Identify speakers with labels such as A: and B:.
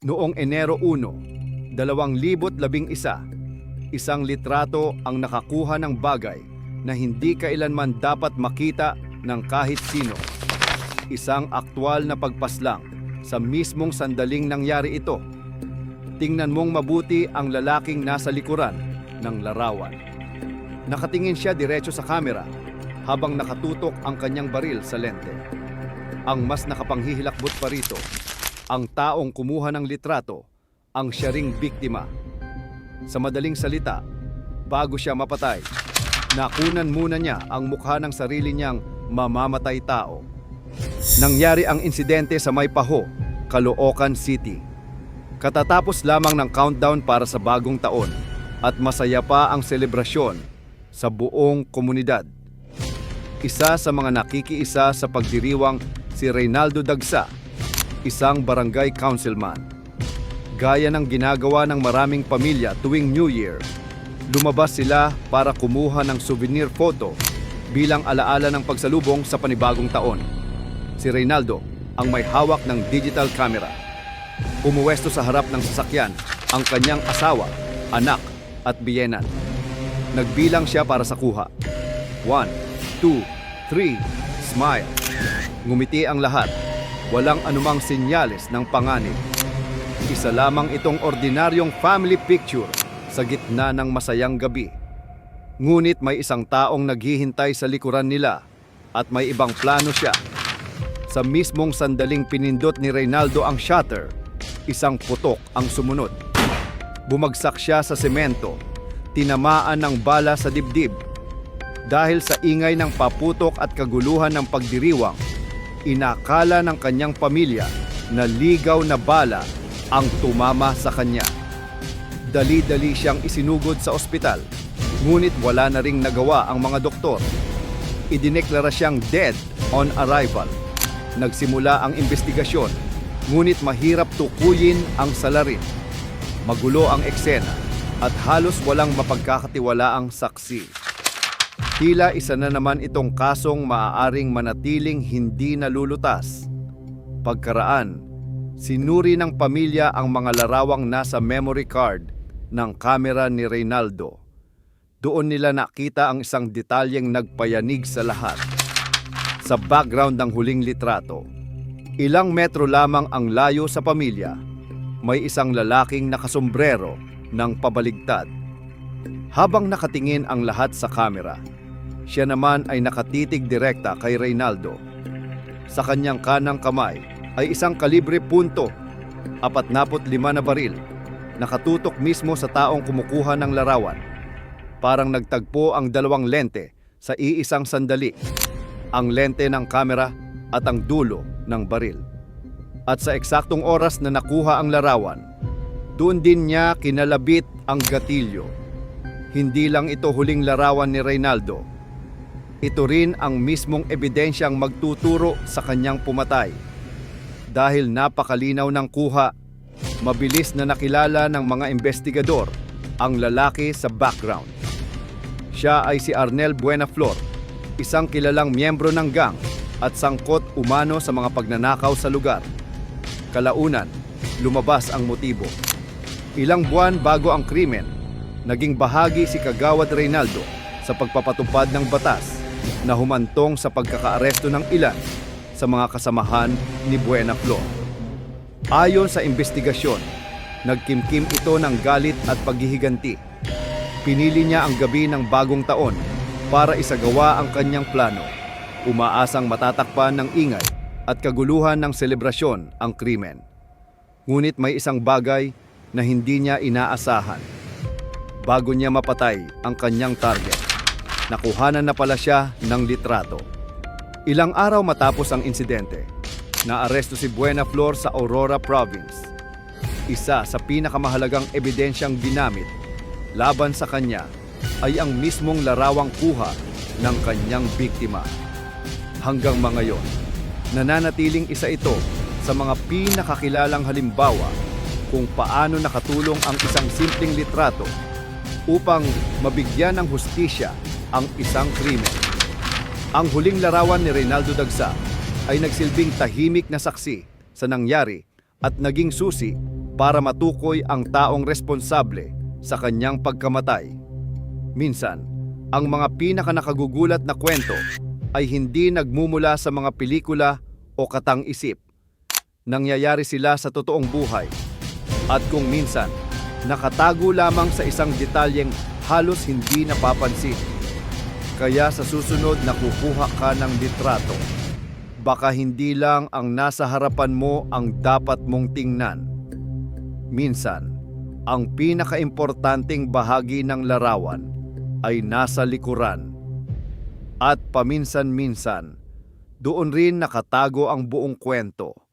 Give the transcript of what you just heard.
A: Noong Enero 1, 2011, isang litrato ang nakakuha ng bagay na hindi kailanman dapat makita ng kahit sino. Isang aktwal na pagpaslang sa mismong sandaling nangyari ito. Tingnan mong mabuti ang lalaking nasa likuran ng larawan. Nakatingin siya diretso sa kamera habang nakatutok ang kanyang baril sa lente. Ang mas nakapanghihilakbot pa rito, ang taong kumuha ng litrato ang siya ring biktima. Sa madaling salita, bago siya mapatay, nakunan muna niya ang mukha ng sarili niyang mamamatay tao. Nangyari ang insidente sa Maypaho, Caloocan City. Katatapos lamang ng countdown para sa bagong taon at masaya pa ang selebrasyon sa buong komunidad. Isa sa mga nakikiisa sa pagdiriwang si Reynaldo Dagsa, isang barangay councilman. Gaya ng ginagawa ng maraming pamilya tuwing New Year, lumabas sila para kumuha ng souvenir photo bilang alaala ng pagsalubong sa panibagong taon. Si Reynaldo ang may hawak ng digital camera. Pumuwesto sa harap ng sasakyan ang kanyang asawa, anak at biyenan. Nagbilang siya para sa kuha. 1, 2, 3, smile. Ngumiti ang lahat. Walang anumang senyales ng panganib. Isa lamang itong ordinaryong family picture sa gitna ng masayang gabi. Ngunit may isang taong naghihintay sa likuran nila at may ibang plano siya. Sa mismong sandaling pinindot ni Reynaldo ang shutter, isang putok ang sumunod. Bumagsak siya sa semento, tinamaan ng bala sa dibdib. Dahil sa ingay ng paputok at kaguluhan ng pagdiriwang, inakala ng kanyang pamilya na ligaw na bala ang tumama sa kanya. Dali-dali siyang isinugod sa ospital, ngunit wala na ring nagawa ang mga doktor. Idineklara siyang dead on arrival. Nagsimula ang investigasyon, ngunit mahirap tukuyin ang salarin. Magulo ang eksena at halos walang mapagkakatiwalaang saksi. Tila isa na naman itong kasong maaaring manatiling hindi nalulutas. Pagkaraan, sinuri ng pamilya ang mga larawang nasa memory card ng kamera ni Reynaldo. Doon nila nakita ang isang detalyeng nagpayanig sa lahat. Sa background ng huling litrato, ilang metro lamang ang layo sa pamilya, may isang lalaking nakasombrero ng pabaligtad. Habang nakatingin ang lahat sa kamera, siya naman ay nakatitig direkta kay Reynaldo. Sa kanyang kanang kamay ay isang kalibre .45 na baril, nakatutok mismo sa taong kumukuha ng larawan. Parang nagtagpo ang dalawang lente sa iisang sandali, ang lente ng kamera at ang dulo ng baril. At sa eksaktong oras na nakuha ang larawan, doon din niya kinalabit ang gatilyo. Hindi lang ito huling larawan ni Reynaldo. Ito rin ang mismong ebidensyang magtuturo sa kanyang pumatay. Dahil napakalinaw ng kuha, mabilis na nakilala ng mga investigador ang lalaki sa background. Siya ay si Arnel Buenaflor, isang kilalang miyembro ng gang at sangkot umano sa mga pagnanakaw sa lugar. Kalaunan, lumabas ang motibo. Ilang buwan bago ang krimen, naging bahagi si Kagawad Reynaldo sa pagpapatupad ng batas na humantong sa pagkakaaresto ng ilan sa mga kasamahan ni Buenaflor. Ayon sa investigasyon, nagkimkim ito ng galit at paghihiganti. Pinili niya ang gabi ng bagong taon para isagawa ang kanyang plano, umaasang matatakpan ng ingay at kaguluhan ng selebrasyon ang krimen. Ngunit may isang bagay na hindi niya inaasahan. Bago niya mapatay ang kanyang target, nakuhanan na pala siya ng litrato. Ilang araw matapos ang insidente, naaresto si Buenaflor sa Aurora Province. Isa sa pinakamahalagang ebidensyang ginamit laban sa kanya ay ang mismong larawang kuha ng kanyang biktima. Hanggang ngayon, nananatiling isa ito sa mga pinakakilalang halimbawa kung paano nakatulong ang isang simpleng litrato upang mabigyan ng hustisya ang isang krimen. Ang huling larawan ni Reynaldo Dagsa ay nagsilbing tahimik na saksi sa nangyari at naging susi para matukoy ang taong responsable sa kanyang pagkamatay. Minsan, ang mga pinakanakagugulat na kwento ay hindi nagmumula sa mga pelikula o katang-isip. Nangyayari sila sa totoong buhay. At kung minsan, nakatago lamang sa isang detalyeng halos hindi napapansin. Kaya sa susunod na kukuha ka ng litrato, baka hindi lang ang nasa harapan mo ang dapat mong tingnan. Minsan, ang pinakaimportanteng bahagi ng larawan ay nasa likuran. At paminsan-minsan, doon rin nakatago ang buong kwento.